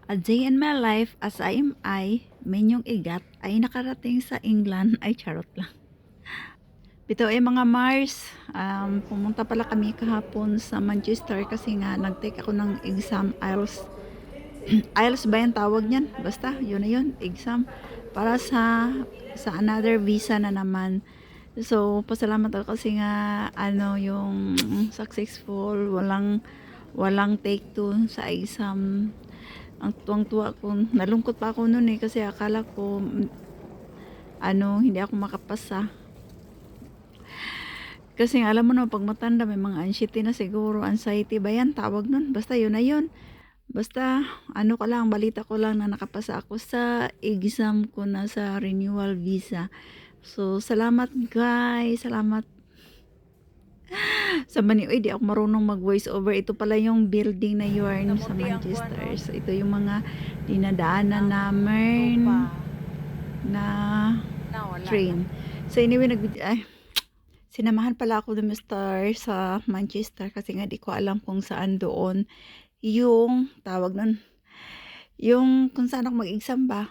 A Day in My Life as I Am Menyong Igat ay nakarating sa England. Ay, charot lang. Bito ay mga Mars, pumunta pala kami kahapon sa Manchester kasi nga nag-take ako ng exam IELTS. IELTS ba yung tawag niyan? Basta, yun na yun, exam. Para sa another visa na naman. So, pasalamat ako kasi nga, yung successful, walang take two sa exam. Ang tuwang-tuwa ko, nalungkot pa ako noon kasi akala ko, hindi ako makapasa. Kasi alam mo na, pag matanda, may mga anxiety na siguro, anxiety ba yan, tawag nun, basta yun na yun. Basta, balita ko lang na nakapasa ako sa exam ko na sa renewal visa. So, salamat guys, salamat. Sa Manioy, di ako marunong mag-voice over. Ito pala yung building na yun sa Manchester. So, ito yung mga dinadaanan namin na train. So, anyway, sinamahan pala ako ng Mr. sa Manchester kasi nga di ko alam kung saan doon yung tawag nun. Yung kung saan ako mag-exam ba.